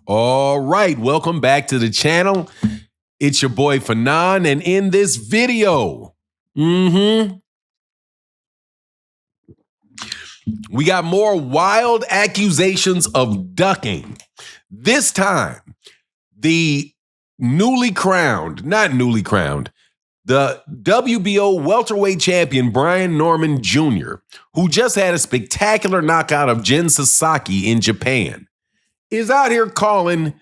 All right, welcome back to the channel. It's your boy Fanon, and in this video, we got more wild accusations of ducking. This time, the the WBO welterweight champion Brian Norman Jr., who just had a spectacular knockout of Jin Sasaki in Japan, is out here calling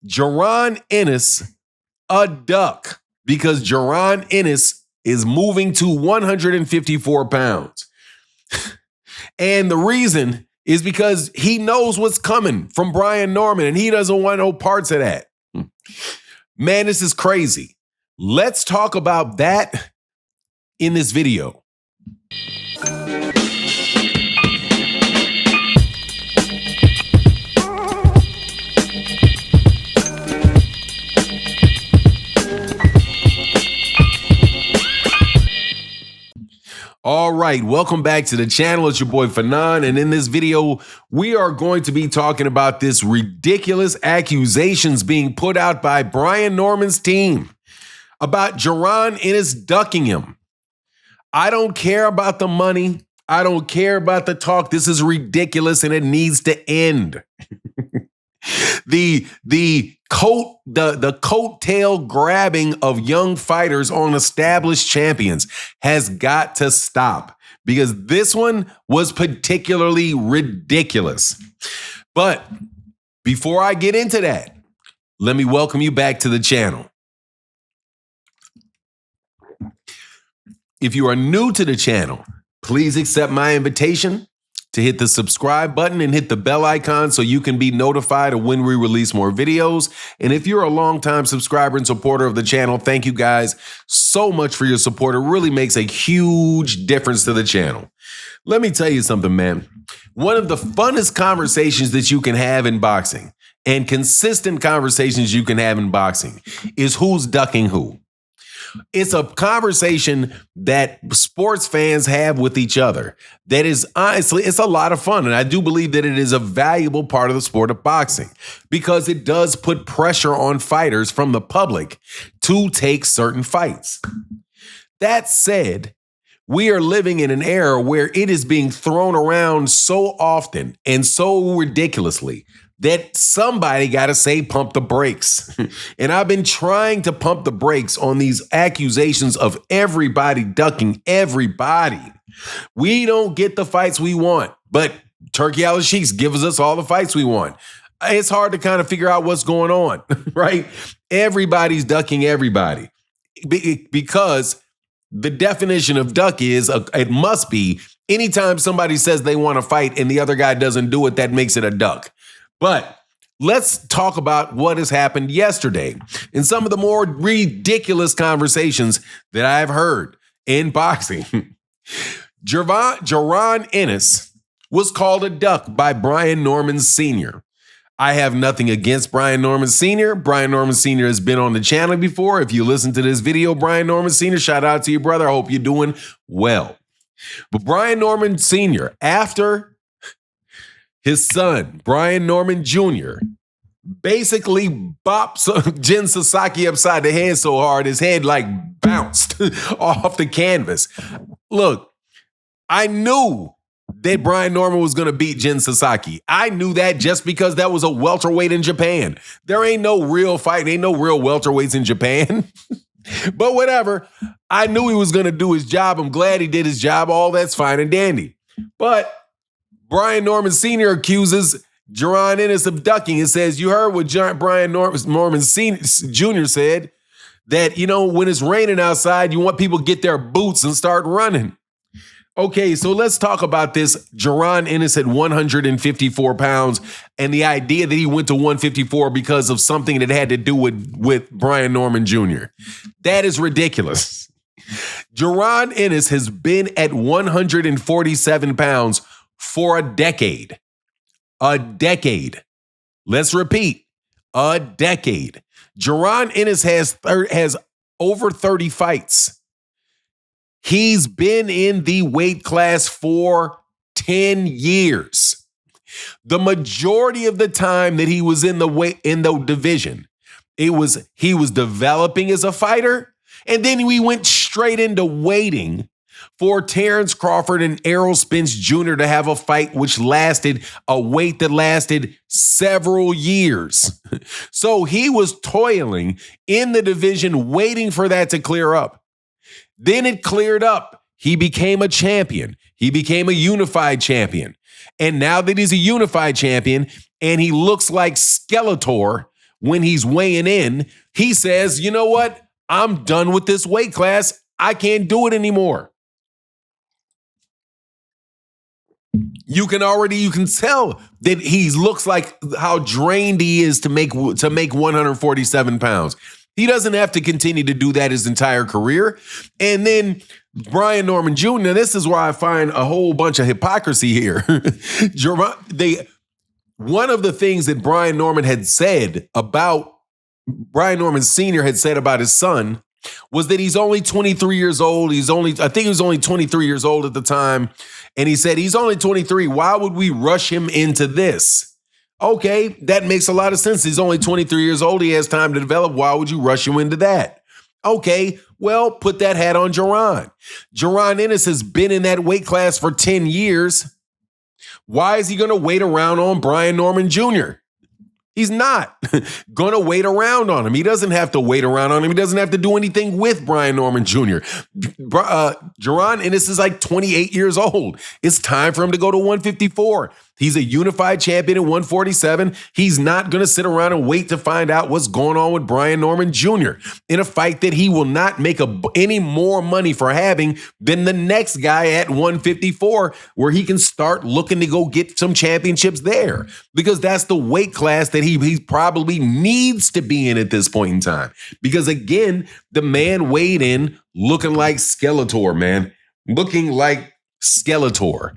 Jaron Ennis a duck because Jaron Ennis is moving to 154 pounds. And the reason is because he knows what's coming from Brian Norman and he doesn't want no parts of that. Man, this is crazy. Let's talk about that in this video. All right, welcome back to the channel. It's your boy Fanon, and in this video, we are going to be talking about this ridiculous accusations being put out by Brian Norman's team about Jaron Ennis ducking him. I don't care about the money. I don't care about the talk. This is ridiculous, and it needs to end. The coattail grabbing of young fighters on established champions has got to stop because this one was particularly ridiculous. But before I get into that, let me welcome you back to the channel. If you are new to the channel, please accept my invitation to hit the subscribe button and hit the bell icon so you can be notified of when we release more videos. And if you're a longtime subscriber and supporter of the channel, thank you guys so much for your support. It really makes a huge difference to the channel. Let me tell you something, man. One of the funnest conversations that you can have in boxing and consistent conversations you can have in boxing is who's ducking who. It's a conversation that sports fans have with each other that is honestly, it's a lot of fun. And I do believe that it is a valuable part of the sport of boxing because it does put pressure on fighters from the public to take certain fights. That said, we are living in an era where it is being thrown around so often and so ridiculously that somebody got to say pump the brakes. And I've been trying to pump the brakes on these accusations of everybody ducking everybody. We don't get the fights we want, but Turkey Al Sheiks gives us all the fights we want. It's hard to kind of figure out what's going on, right? Everybody's ducking everybody because the definition of duck is it must be anytime somebody says they want to fight and the other guy doesn't do it, that makes it a duck. But let's talk about what has happened yesterday in some of the more ridiculous conversations that I've heard in boxing. Jaron Ennis was called a duck by Brian Norman Sr. I have nothing against Brian Norman Sr. Brian Norman Sr. has been on the channel before. If you listen to this video, Brian Norman Sr., shout out to you, brother. I hope you're doing well. But Brian Norman Sr., after his son, Brian Norman Jr., basically bopped Jin Sasaki upside the head so hard his head like bounced off the canvas. Look, I knew that Brian Norman was going to beat Jin Sasaki. I knew that just because that was a welterweight in Japan. There ain't no real fight, ain't no real welterweights in Japan. But whatever, I knew he was going to do his job. I'm glad he did his job. All that's fine and dandy. But Brian Norman Sr. accuses Jaron Ennis of ducking and says, you heard what Brian Norman Jr. said, that, you know, when it's raining outside, you want people to get their boots and start running. Okay, so let's talk about this. Jaron Ennis at 154 pounds and the idea that he went to 154 because of something that had to do with Brian Norman Jr. That is ridiculous. Jaron Ennis has been at 147 pounds for a decade. A decade. Let's repeat. A decade. Jaron Ennis has over 30 fights. He's been in the weight class for 10 years. The majority of the time that he was in the division, he was developing as a fighter, and then we went straight into waiting for Terrence Crawford and Errol Spence Jr. to have a fight which lasted a wait that lasted several years. So he was toiling in the division waiting for that to clear up. Then it cleared up. He became a champion. He became a unified champion. And now that he's a unified champion and he looks like Skeletor when he's weighing in, he says, you know what? I'm done with this weight class. I can't do it anymore. You can tell that he looks like how drained he is to make 147 pounds. He doesn't have to continue to do that his entire career. And then Brian Norman Jr., now this is where I find a whole bunch of hypocrisy here. One of the things that Brian Norman Sr. had said about his son was that he's only 23 years old. I think he was only 23 years old at the time. And he said, he's only 23. Why would we rush him into this? Okay, that makes a lot of sense. He's only 23 years old. He has time to develop. Why would you rush him into that? Okay, well, put that hat on Jaron. Jaron Ennis has been in that weight class for 10 years. Why is he going to wait around on Brian Norman Jr.? He's not going to wait around on him. He doesn't have to wait around on him. He doesn't have to do anything with Brian Norman Jr. Jaron Ennis is like 28 years old. It's time for him to go to 154. He's a unified champion at 147. He's not going to sit around and wait to find out what's going on with Brian Norman Jr. in a fight that he will not make any more money for having than the next guy at 154, where he can start looking to go get some championships there, because that's the weight class that he probably needs to be in at this point in time. Because again, the man weighed in looking like Skeletor, man. Looking like Skeletor.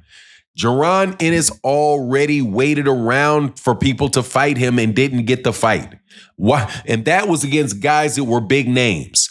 Jaron Ennis already waited around for people to fight him and didn't get the fight. Why? And that was against guys that were big names.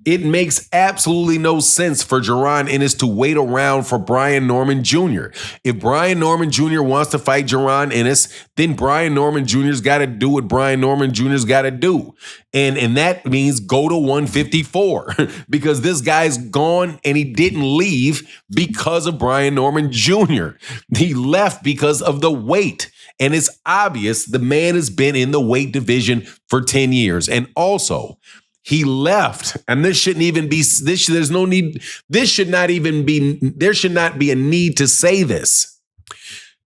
It makes absolutely no sense for Jaron Ennis to wait around for Brian Norman Jr. If Brian Norman Jr. wants to fight Jaron Ennis, then Brian Norman Jr.'s got to do what Brian Norman Jr.'s got to do. And that means go to 154 because this guy's gone and he didn't leave because of Brian Norman Jr. He left because of the weight. And it's obvious the man has been in the weight division for 10 years. And also, he left, and there should not be a need to say this.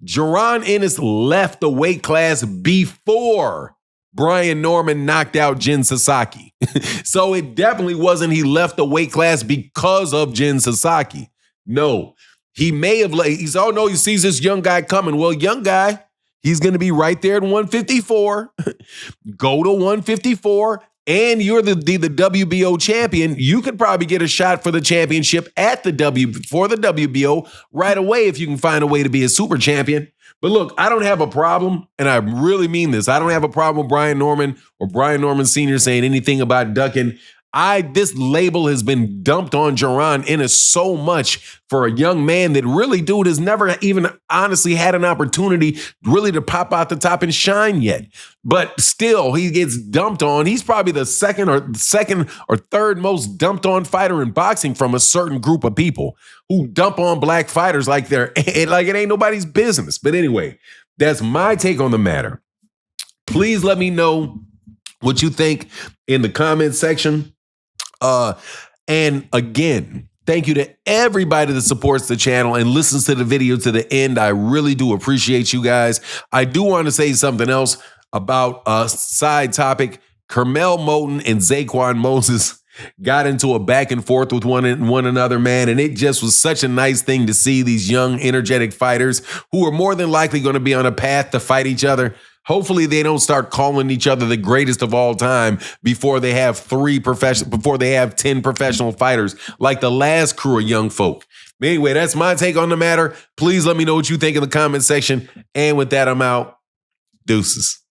Jaron Ennis left the weight class before Brian Norman knocked out Jin Sasaki. So it definitely wasn't he left the weight class because of Jin Sasaki. No, he may have, he sees this young guy coming. Well, young guy, he's going to be right there at 154. Go to 154. And you're the WBO champion, you could probably get a shot for the championship for the WBO right away if you can find a way to be a super champion. But look, I don't have a problem, and I really mean this. I don't have a problem with Brian Norman or Brian Norman Sr. saying anything about ducking. This label has been dumped on Jaron Ennis so much for a young man that really, dude, has never even honestly had an opportunity really to pop out the top and shine yet. But still, he gets dumped on. He's probably the second or third most dumped on fighter in boxing from a certain group of people who dump on black fighters like it ain't nobody's business. But anyway, that's my take on the matter. Please let me know what you think in the comment section. And again, thank you to everybody that supports the channel and listens to the video to the end. I really do appreciate you guys. I do want to say something else about a side topic. Carmel Moten and Zaquan Moses got into a back and forth with one another, man. And it just was such a nice thing to see these young, energetic fighters who are more than likely going to be on a path to fight each other. Hopefully they don't start calling each other the greatest of all time before they have 10 professional fighters like the last crew of young folk. But anyway, that's my take on the matter. Please let me know what you think in the comment section. And with that, I'm out. Deuces.